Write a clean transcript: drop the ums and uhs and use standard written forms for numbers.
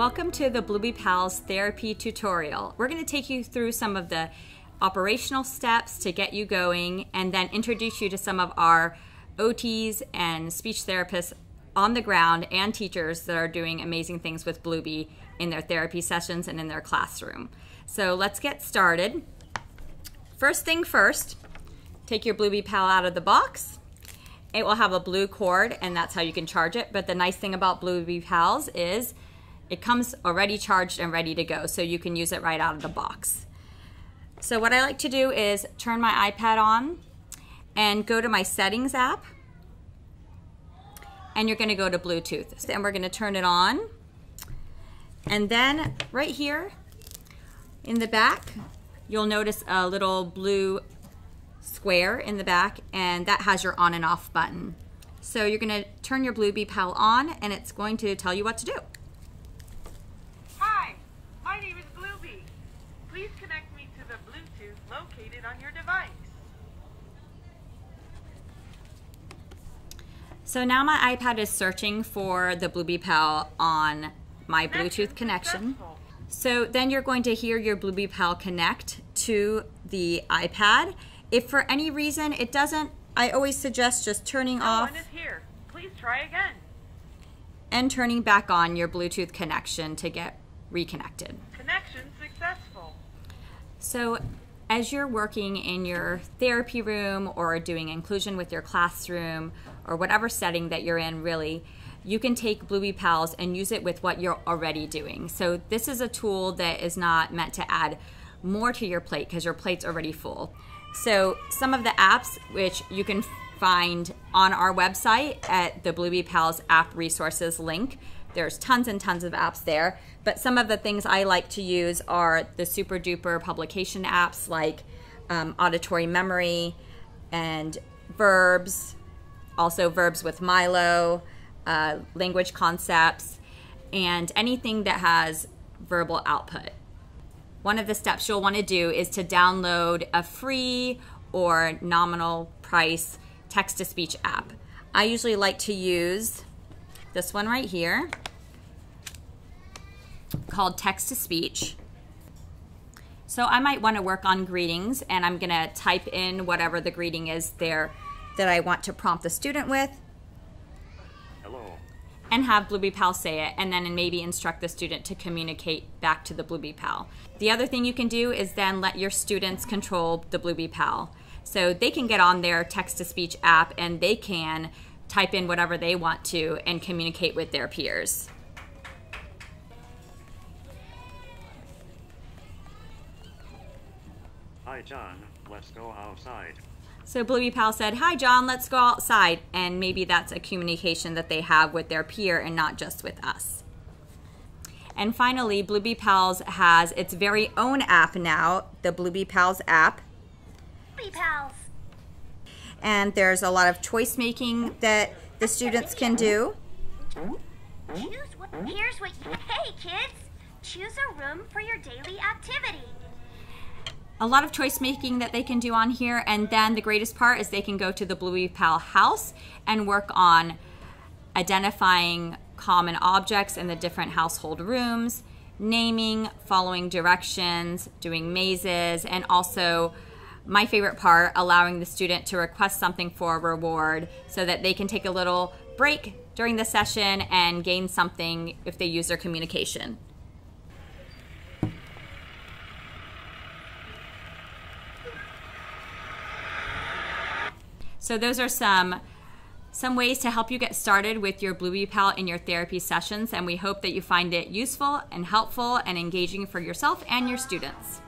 Welcome to the Bluebee Pals therapy tutorial. We're going to take you through some of the operational steps to get you going and then introduce you to some of our OTs and speech therapists on the ground and teachers that are doing amazing things with Bluebee in their therapy sessions and in their classroom. So let's get started. First thing first, take your Bluebee Pal out of the box. It will have a blue cord and that's how you can charge it. But the nice thing about Bluebee Pals is it comes already charged and ready to go, so you can use it right out of the box. So what I like to do is turn my iPad on and go to my settings app, and you're going to go to Bluetooth. And we're going to turn it on, and then right here in the back you'll notice a little blue square in the back, and that has your on and off button. So you're going to turn your Bluebee Pal on and it's going to tell you what to do. Hi, my name is Bluebee. Please connect me to the Bluetooth located on your device. So now my iPad is searching for the Bluebee Pal on my Bluetooth connection. So then you're going to hear your Bluebee Pal connect to the iPad. If for any reason it doesn't, I always suggest just turning off. No one is here. Please try again. And turning back on your Bluetooth connection to get reconnected. Connection successful. So as you're working in your therapy room or doing inclusion with your classroom or whatever setting that you're in, really, you can take Bluebee Pals and use it with what you're already doing. So this is a tool that is not meant to add more to your plate because your plate's already full. So some of the apps which you can find on our website at the Bluebee Pals app resources link. There's tons and tons of apps there, but some of the things I like to use are the super duper publication apps like auditory memory and verbs, also verbs with Milo, language concepts, and anything that has verbal output. One of the steps you'll want to do is to download a free or nominal price text-to-speech app. I usually like to use this one right here called Text-to-Speech. So I might want to work on greetings, and I'm going to type in whatever the greeting is there that I want to prompt the student with. Hello. And have Bluebee Pal say it, and then maybe instruct the student to communicate back to the Bluebee Pal. The other thing you can do is then let your students control the Bluebee Pal. So they can get on their text-to-speech app and they can type in whatever they want to and communicate with their peers. Hi John, let's go outside. So Bluebee Pal said, "Hi John, let's go outside." And maybe that's a communication that they have with their peer and not just with us. And finally, Bluebee Pals has its very own app now, the Bluebee Pals app. Bluebee Pals. And there's a lot of choice making that the students can do. Here's what hey kids, choose a room for your daily activity. A lot of choice making that they can do on here, and then the greatest part is they can go to the Bluebee Pal house and work on identifying common objects in the different household rooms, naming, following directions, doing mazes, and also my favorite part, allowing the student to request something for a reward so that they can take a little break during the session and gain something if they use their communication. So those are some ways to help you get started with your Bluebee Pal in your therapy sessions, and we hope that you find it useful and helpful and engaging for yourself and your students.